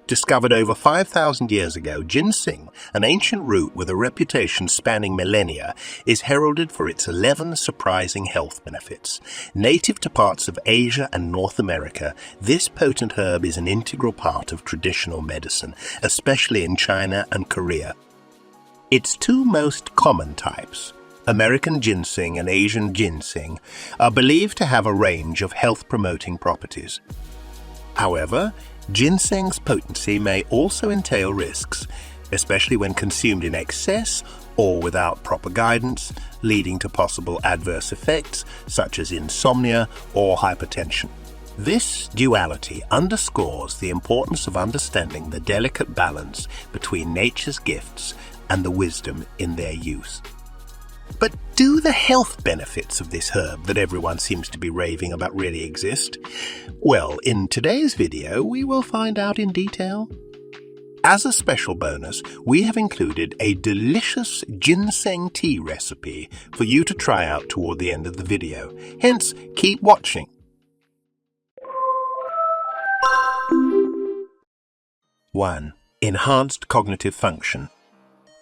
Discovered over 5,000 years ago, ginseng, an ancient root with a reputation spanning millennia, is heralded for its 11 surprising health benefits. Native to parts of Asia and North America, this potent herb is an integral part of traditional medicine, especially in China and Korea. Its two most common types, American ginseng and Asian ginseng, are believed to have a range of health-promoting properties. However, ginseng's potency may also entail risks, especially when consumed in excess or without proper guidance, leading to possible adverse effects such as insomnia or hypertension. This duality underscores the importance of understanding the delicate balance between nature's gifts and the wisdom in their use. But do the health benefits of this herb that everyone seems to be raving about really exist? Well, in today's video, we will find out in detail. As a special bonus, we have included a delicious ginseng tea recipe for you to try out toward the end of the video. Hence, keep watching. 1. Enhanced cognitive function.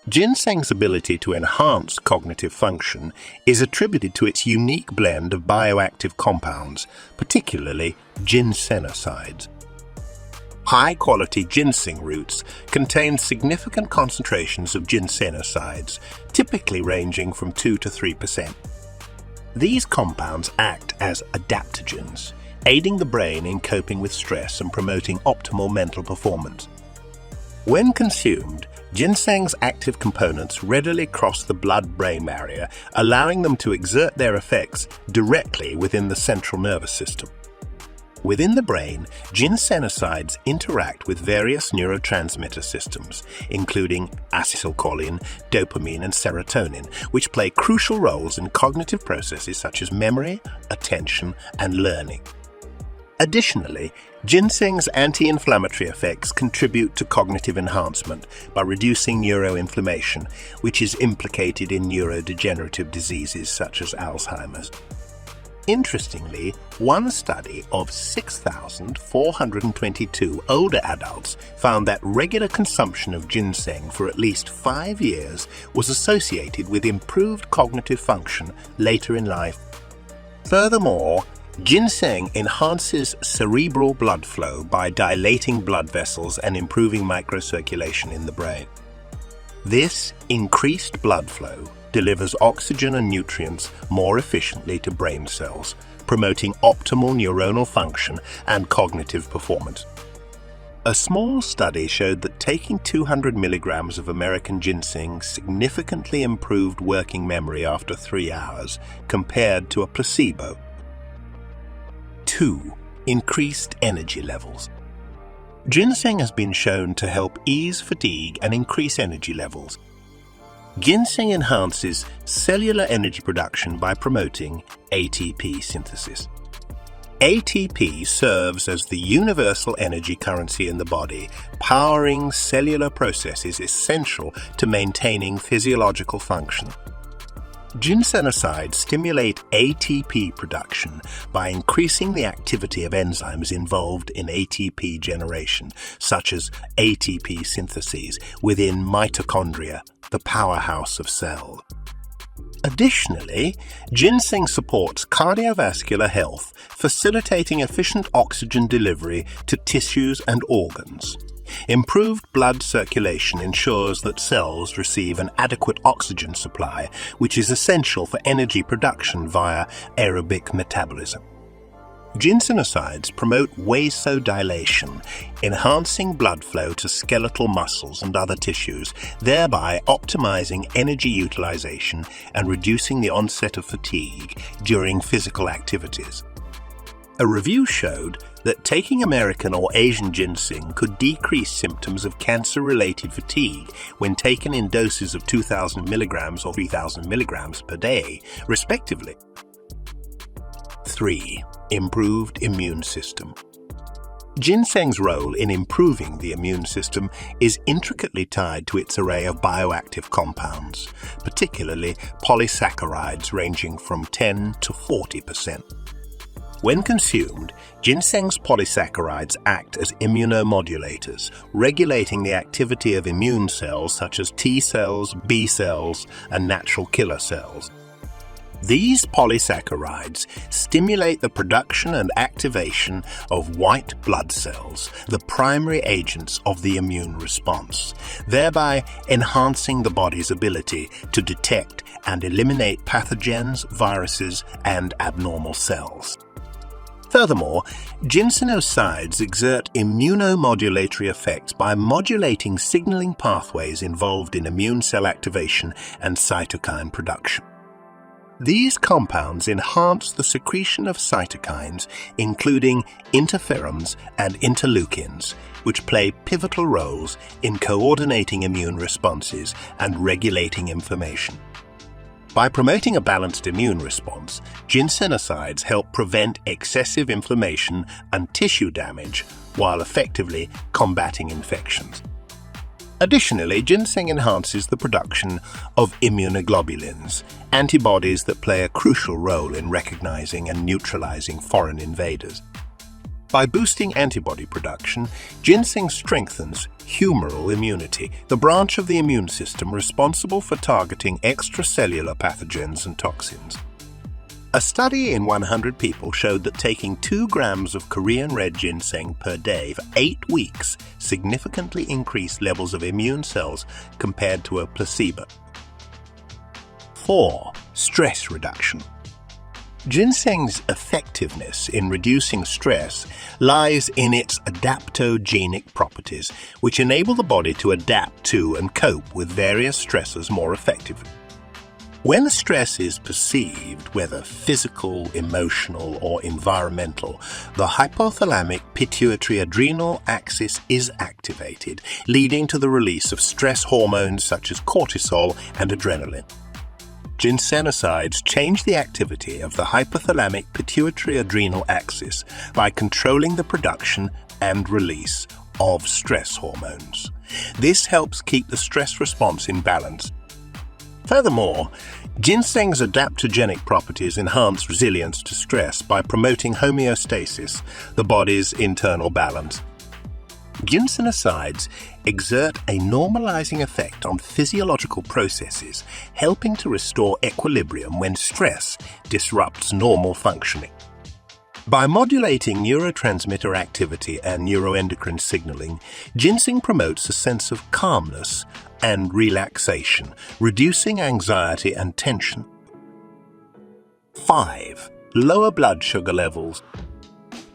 Ginseng's ability to enhance cognitive function is attributed to its unique blend of bioactive compounds, particularly ginsenosides. High-quality ginseng roots contain significant concentrations of ginsenosides, typically ranging from 2 to 3%. These compounds act as adaptogens, aiding the brain in coping with stress and promoting optimal mental performance. When consumed, ginseng's active components readily cross the blood-brain barrier, allowing them to exert their effects directly within the central nervous system. Within the brain, ginsenosides interact with various neurotransmitter systems, including acetylcholine, dopamine, and serotonin, which play crucial roles in cognitive processes such as memory, attention, and learning. Additionally, ginseng's anti-inflammatory effects contribute to cognitive enhancement by reducing neuroinflammation, which is implicated in neurodegenerative diseases such as Alzheimer's. Interestingly, one study of 6,422 older adults found that regular consumption of ginseng for at least 5 years was associated with improved cognitive function later in life. Furthermore, ginseng enhances cerebral blood flow by dilating blood vessels and improving microcirculation in the brain. This increased blood flow delivers oxygen and nutrients more efficiently to brain cells, promoting optimal neuronal function and cognitive performance. A small study showed that taking 200 milligrams of American ginseng significantly improved working memory after 3 hours compared to a placebo. 2. Increased energy levels. Ginseng has been shown to help ease fatigue and increase energy levels. Ginseng enhances cellular energy production by promoting ATP synthesis. ATP serves as the universal energy currency in the body, powering cellular processes essential to maintaining physiological function. Ginsenosides stimulate ATP production by increasing the activity of enzymes involved in ATP generation, such as ATP synthesis within mitochondria, the powerhouse of cells. Additionally, ginseng supports cardiovascular health, facilitating efficient oxygen delivery to tissues and organs. Improved blood circulation ensures that cells receive an adequate oxygen supply, which is essential for energy production via aerobic metabolism. Ginsenosides promote vasodilation, enhancing blood flow to skeletal muscles and other tissues, thereby optimizing energy utilization and reducing the onset of fatigue during physical activities. A review showed that taking American or Asian ginseng could decrease symptoms of cancer-related fatigue when taken in doses of 2,000 milligrams or 3,000 milligrams per day, respectively. 3. Improved immune system. Ginseng's role in improving the immune system is intricately tied to its array of bioactive compounds, particularly polysaccharides ranging from 10 to 40%. When consumed, ginseng's polysaccharides act as immunomodulators, regulating the activity of immune cells such as T cells, B cells, and natural killer cells. These polysaccharides stimulate the production and activation of white blood cells, the primary agents of the immune response, thereby enhancing the body's ability to detect and eliminate pathogens, viruses, and abnormal cells. Furthermore, ginsenosides exert immunomodulatory effects by modulating signaling pathways involved in immune cell activation and cytokine production. These compounds enhance the secretion of cytokines, including interferons and interleukins, which play pivotal roles in coordinating immune responses and regulating inflammation. By promoting a balanced immune response, ginsenosides help prevent excessive inflammation and tissue damage while effectively combating infections. Additionally, ginseng enhances the production of immunoglobulins, antibodies that play a crucial role in recognizing and neutralizing foreign invaders. By boosting antibody production, ginseng strengthens humoral immunity, the branch of the immune system responsible for targeting extracellular pathogens and toxins. A study in 100 people showed that taking 2 grams of Korean red ginseng per day for 8 weeks significantly increased levels of immune cells compared to a placebo. 4. Stress reduction. Ginseng's effectiveness in reducing stress lies in its adaptogenic properties, which enable the body to adapt to and cope with various stressors more effectively. When stress is perceived, whether physical, emotional, or environmental, the hypothalamic pituitary adrenal axis is activated, leading to the release of stress hormones such as cortisol and adrenaline. Ginsenosides change the activity of the hypothalamic pituitary adrenal axis by controlling the production and release of stress hormones. This helps keep the stress response in balance. Furthermore, ginseng's adaptogenic properties enhance resilience to stress by promoting homeostasis, the body's internal balance. Ginsenosides exert a normalizing effect on physiological processes, helping to restore equilibrium when stress disrupts normal functioning. By modulating neurotransmitter activity and neuroendocrine signaling, ginseng promotes a sense of calmness and relaxation, reducing anxiety and tension. 5. Lower blood sugar levels.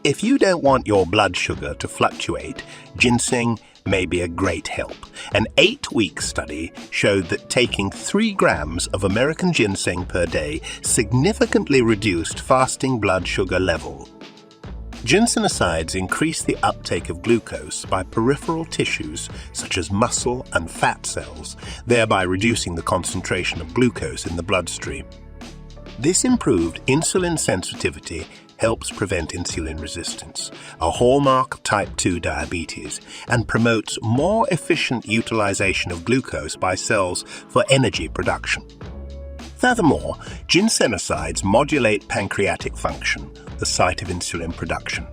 If you don't want your blood sugar to fluctuate, ginseng may be a great help. An 8-week study showed that taking 3 grams of American ginseng per day significantly reduced fasting blood sugar level. Ginsenosides increase the uptake of glucose by peripheral tissues such as muscle and fat cells, thereby reducing the concentration of glucose in the bloodstream. This improved insulin sensitivity helps prevent insulin resistance, a hallmark of type 2 diabetes, and promotes more efficient utilization of glucose by cells for energy production. Furthermore, ginsenosides modulate pancreatic function, the site of insulin production.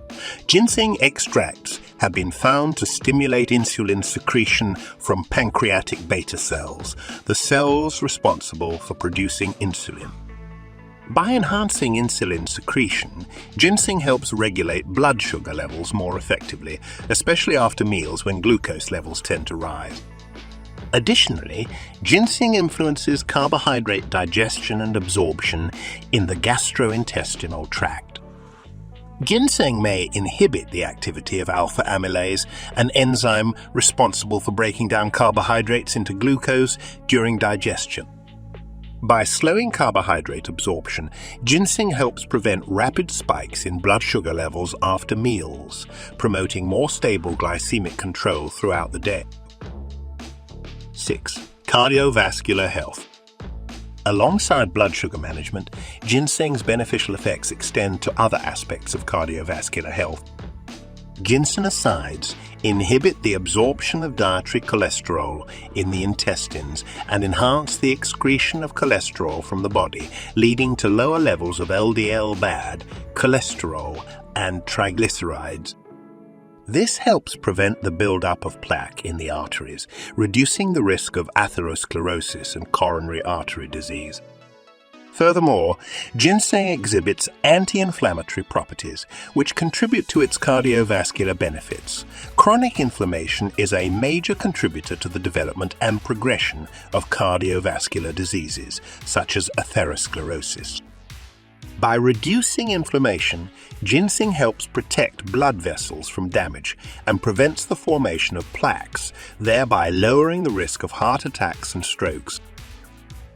Ginseng extracts have been found to stimulate insulin secretion from pancreatic beta cells, the cells responsible for producing insulin. By enhancing insulin secretion, ginseng helps regulate blood sugar levels more effectively, especially after meals when glucose levels tend to rise. Additionally, ginseng influences carbohydrate digestion and absorption in the gastrointestinal tract. Ginseng may inhibit the activity of alpha amylase, an enzyme responsible for breaking down carbohydrates into glucose during digestion. By slowing carbohydrate absorption, ginseng helps prevent rapid spikes in blood sugar levels after meals, promoting more stable glycemic control throughout the day. 6. Cardiovascular health. Alongside blood sugar management, ginseng's beneficial effects extend to other aspects of cardiovascular health. ginsenosides inhibit the absorption of dietary cholesterol in the intestines and enhance the excretion of cholesterol from the body, leading to lower levels of LDL bad, cholesterol, and triglycerides. This helps prevent the buildup of plaque in the arteries, reducing the risk of atherosclerosis and coronary artery disease. Furthermore, ginseng exhibits anti-inflammatory properties, which contribute to its cardiovascular benefits. Chronic inflammation is a major contributor to the development and progression of cardiovascular diseases, such as atherosclerosis. By reducing inflammation, ginseng helps protect blood vessels from damage and prevents the formation of plaques, thereby lowering the risk of heart attacks and strokes.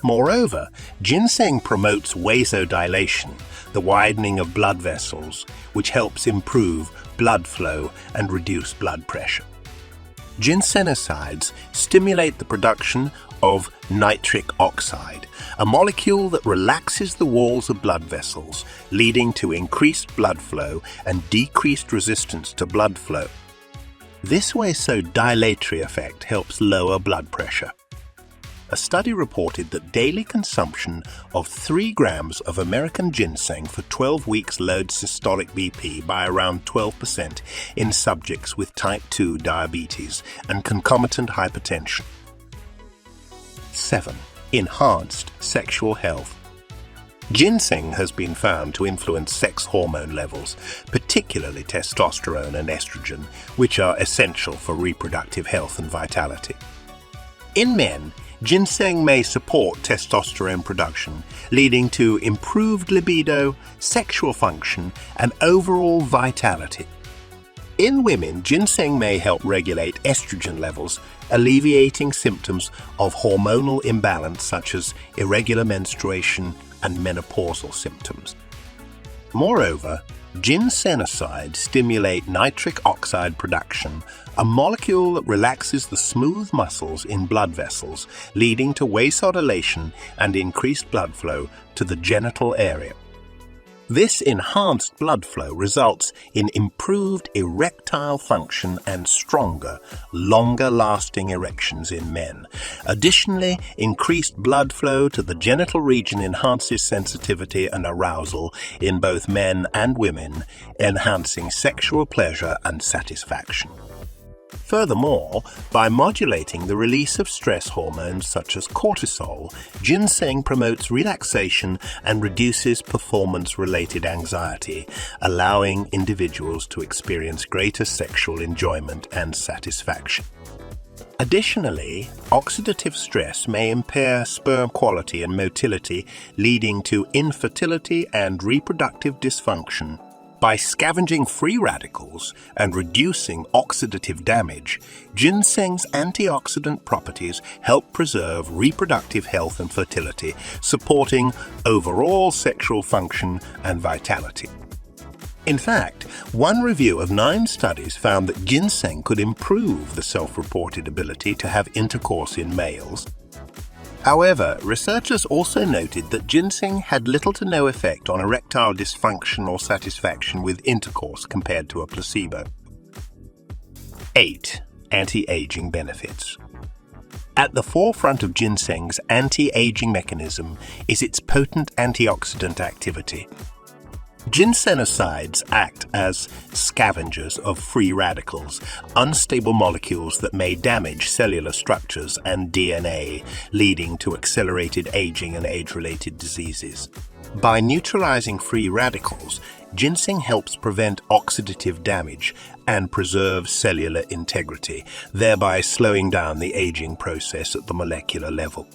Moreover, ginseng promotes vasodilation, the widening of blood vessels, which helps improve blood flow and reduce blood pressure. Ginsenosides stimulate the production of nitric oxide, a molecule that relaxes the walls of blood vessels, leading to increased blood flow and decreased resistance to blood flow. This vasodilatory effect helps lower blood pressure. A study reported that daily consumption of 3 grams of American ginseng for 12 weeks lowered systolic BP by around 12% in subjects with type 2 diabetes and concomitant hypertension. 7. Enhanced sexual health. Ginseng has been found to influence sex hormone levels, particularly testosterone and estrogen, which are essential for reproductive health and vitality. In men, ginseng may support testosterone production, leading to improved libido, sexual function, and overall vitality. In women, ginseng may help regulate estrogen levels, alleviating symptoms of hormonal imbalance such as irregular menstruation and menopausal symptoms. Moreover, ginsenosides stimulate nitric oxide production, a molecule that relaxes the smooth muscles in blood vessels, leading to vasodilation and increased blood flow to the genital area. This enhanced blood flow results in improved erectile function and stronger, longer-lasting erections in men. Additionally, increased blood flow to the genital region enhances sensitivity and arousal in both men and women, enhancing sexual pleasure and satisfaction. Furthermore, by modulating the release of stress hormones such as cortisol, ginseng promotes relaxation and reduces performance-related anxiety, allowing individuals to experience greater sexual enjoyment and satisfaction. Additionally, oxidative stress may impair sperm quality and motility, leading to infertility and reproductive dysfunction. By scavenging free radicals and reducing oxidative damage, ginseng's antioxidant properties help preserve reproductive health and fertility, supporting overall sexual function and vitality. In fact, one review of 9 studies found that ginseng could improve the self-reported ability to have intercourse in males. However, researchers also noted that ginseng had little to no effect on erectile dysfunction or satisfaction with intercourse compared to a placebo. 8. Anti-aging benefits. At the forefront of ginseng's anti-aging mechanism is its potent antioxidant activity. Ginsenosides act as scavengers of free radicals, unstable molecules that may damage cellular structures and DNA, leading to accelerated aging and age-related diseases. By neutralizing free radicals, ginseng helps prevent oxidative damage and preserve cellular integrity, thereby slowing down the aging process at the molecular level.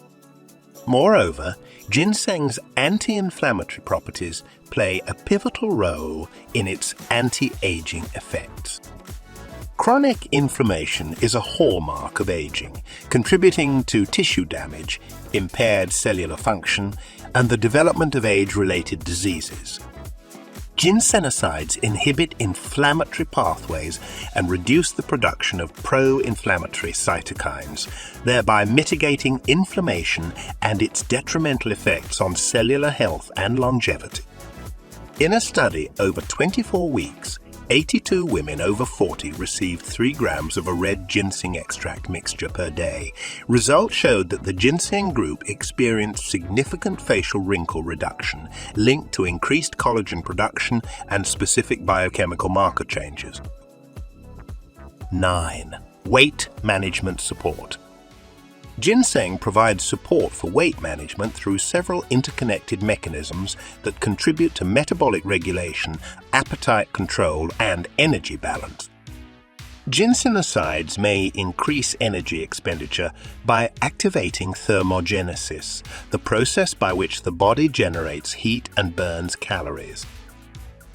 Moreover, ginseng's anti-inflammatory properties play a pivotal role in its anti-aging effects. Chronic inflammation is a hallmark of aging, contributing to tissue damage, impaired cellular function, and the development of age-related diseases. Ginsenosides inhibit inflammatory pathways and reduce the production of pro-inflammatory cytokines, thereby mitigating inflammation and its detrimental effects on cellular health and longevity. In a study over 24 weeks, 82 women over 40 received 3 grams of a red ginseng extract mixture per day. Results showed that the ginseng group experienced significant facial wrinkle reduction linked to increased collagen production and specific biochemical marker changes. 9. Weight management support. Ginseng provides support for weight management through several interconnected mechanisms that contribute to metabolic regulation, appetite control, and energy balance. Ginsenosides may increase energy expenditure by activating thermogenesis, the process by which the body generates heat and burns calories.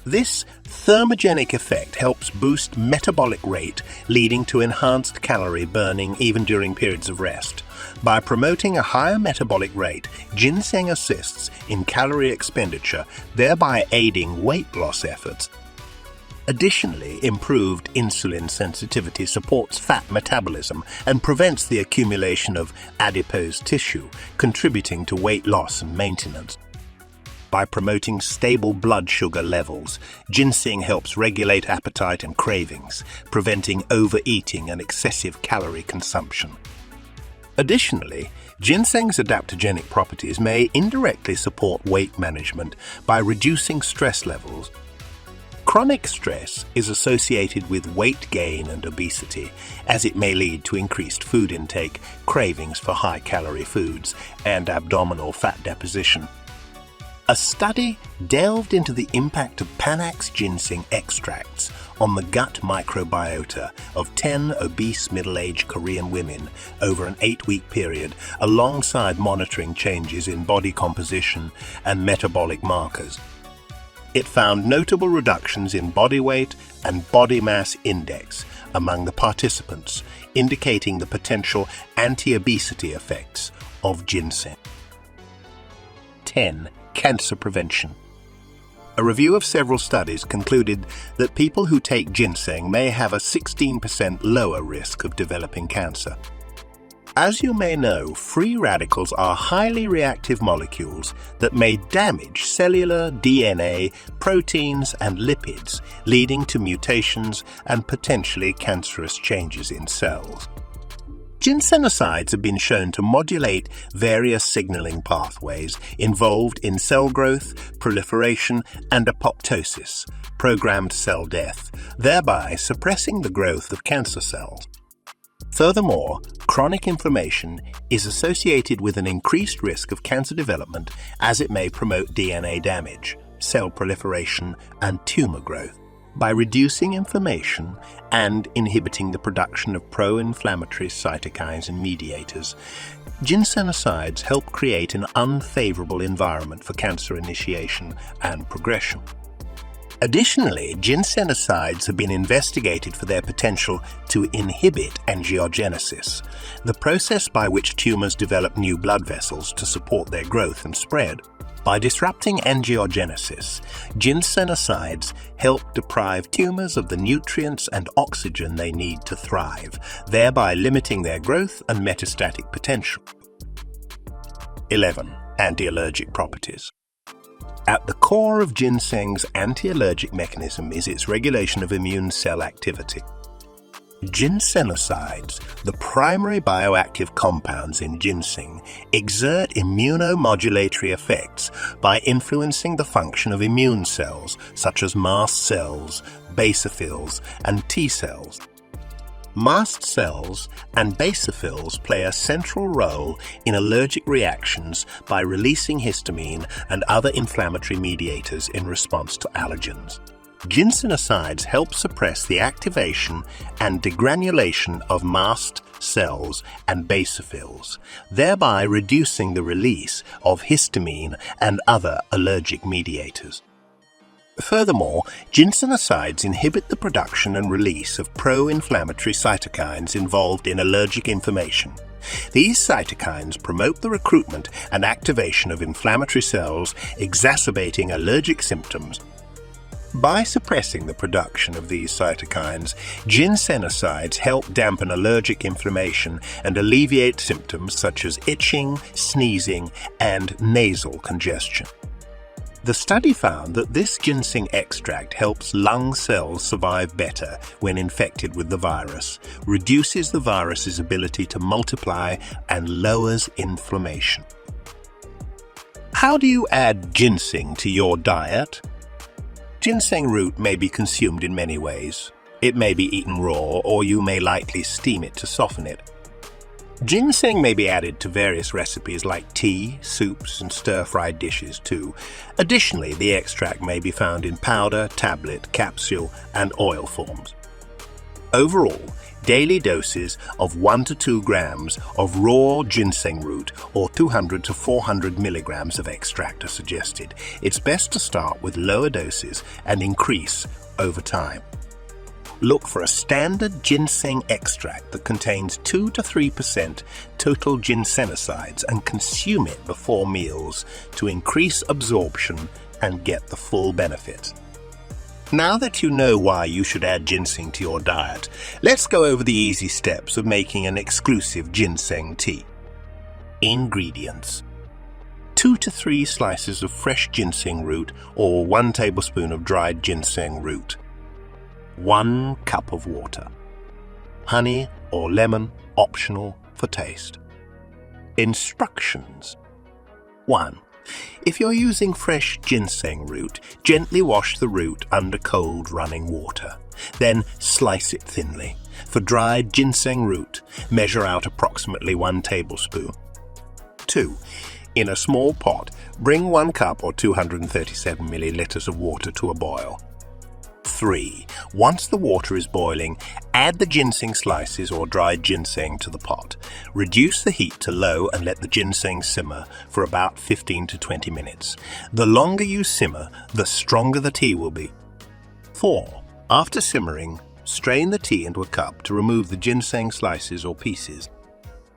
This thermogenic effect helps boost metabolic rate, leading to enhanced calorie burning even during periods of rest. By promoting a higher metabolic rate, ginseng assists in calorie expenditure, thereby aiding weight loss efforts. Additionally, improved insulin sensitivity supports fat metabolism and prevents the accumulation of adipose tissue, contributing to weight loss and maintenance. By promoting stable blood sugar levels, ginseng helps regulate appetite and cravings, preventing overeating and excessive calorie consumption. Additionally, ginseng's adaptogenic properties may indirectly support weight management by reducing stress levels. Chronic stress is associated with weight gain and obesity, as it may lead to increased food intake, cravings for high-calorie foods, and abdominal fat deposition. A study delved into the impact of Panax ginseng extracts on the gut microbiota of 10 obese middle-aged Korean women over an 8-week period, alongside monitoring changes in body composition and metabolic markers. It found notable reductions in body weight and body mass index among the participants, indicating the potential anti-obesity effects of ginseng. 10. Cancer prevention. A review of several studies concluded that people who take ginseng may have a 16% lower risk of developing cancer. As you may know, free radicals are highly reactive molecules that may damage cellular, DNA, proteins, and lipids, leading to mutations and potentially cancerous changes in cells. Ginsenosides have been shown to modulate various signaling pathways involved in cell growth, proliferation, and apoptosis, programmed cell death, thereby suppressing the growth of cancer cells. Furthermore, chronic inflammation is associated with an increased risk of cancer development, as it may promote DNA damage, cell proliferation, and tumor growth. By reducing inflammation and inhibiting the production of pro-inflammatory cytokines and mediators, ginsenosides help create an unfavorable environment for cancer initiation and progression. Additionally, ginsenosides have been investigated for their potential to inhibit angiogenesis, the process by which tumors develop new blood vessels to support their growth and spread. By disrupting angiogenesis, ginsenosides help deprive tumors of the nutrients and oxygen they need to thrive, thereby limiting their growth and metastatic potential. 11. Anti-allergic properties. At the core of ginseng's anti-allergic mechanism is its regulation of immune cell activity. Ginsenosides, the primary bioactive compounds in ginseng, exert immunomodulatory effects by influencing the function of immune cells such as mast cells, basophils, and T cells. Mast cells and basophils play a central role in allergic reactions by releasing histamine and other inflammatory mediators in response to allergens. Ginsenosides help suppress the activation and degranulation of mast cells and basophils, thereby reducing the release of histamine and other allergic mediators. Furthermore, ginsenosides inhibit the production and release of pro-inflammatory cytokines involved in allergic inflammation. These cytokines promote the recruitment and activation of inflammatory cells, exacerbating allergic symptoms. By suppressing the production of these cytokines, ginsenosides help dampen allergic inflammation and alleviate symptoms such as itching, sneezing, and nasal congestion. The study found that this ginseng extract helps lung cells survive better when infected with the virus, reduces the virus's ability to multiply, and lowers inflammation. How do you add ginseng to your diet? Ginseng root may be consumed in many ways. It may be eaten raw, or you may lightly steam it to soften it. Ginseng may be added to various recipes like tea, soups, and stir-fried dishes too. Additionally, the extract may be found in powder, tablet, capsule, and oil forms. Overall, daily doses of 1 to 2 grams of raw ginseng root or 200 to 400 milligrams of extract are suggested. It's best to start with lower doses and increase over time. Look for a standard ginseng extract that contains 2 to 3% total ginsenosides and consume it before meals to increase absorption and get the full benefit. Now that you know why you should add ginseng to your diet, let's go over the easy steps of making an exclusive ginseng tea. Ingredients: 2 to 3 slices of fresh ginseng root or 1 tablespoon of dried ginseng root. 1 cup of water. Honey or lemon, optional for taste. Instructions: 1. If you're using fresh ginseng root, gently wash the root under cold running water. Then slice it thinly. For dried ginseng root, measure out approximately 1 tablespoon. 2. In a small pot, bring 1 cup or 237 milliliters of water to a boil. 3. Once the water is boiling, add the ginseng slices or dried ginseng to the pot. Reduce the heat to low and let the ginseng simmer for about 15 to 20 minutes. The longer you simmer, the stronger the tea will be. 4. After simmering, strain the tea into a cup to remove the ginseng slices or pieces.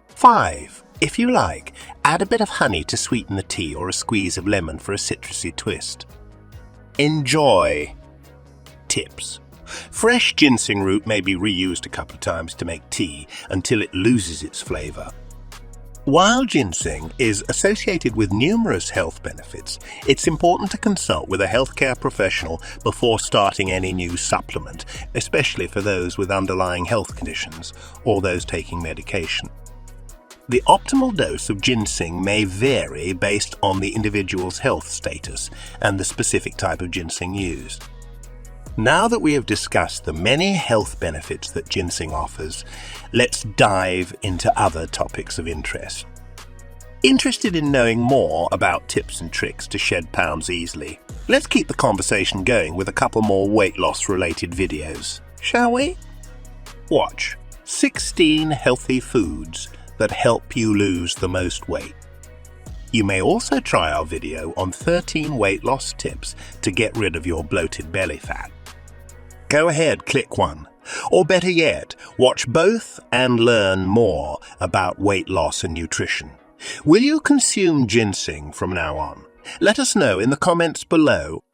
5. If you like, add a bit of honey to sweeten the tea or a squeeze of lemon for a citrusy twist. Enjoy! Tips: fresh ginseng root may be reused a couple of times to make tea until it loses its flavor. While ginseng is associated with numerous health benefits, it's important to consult with a healthcare professional before starting any new supplement, especially for those with underlying health conditions or those taking medication. The optimal dose of ginseng may vary based on the individual's health status and the specific type of ginseng used. Now that we have discussed the many health benefits that ginseng offers, let's dive into other topics of interest. Interested in knowing more about tips and tricks to shed pounds easily? Let's keep the conversation going with a couple more weight loss related videos, shall we? Watch 16 healthy foods that help you lose the most weight. You may also try our video on 13 weight loss tips to get rid of your bloated belly fat. Go ahead, click one. Or better yet, watch both and learn more about weight loss and nutrition. Will you consume ginseng from now on? Let us know in the comments below.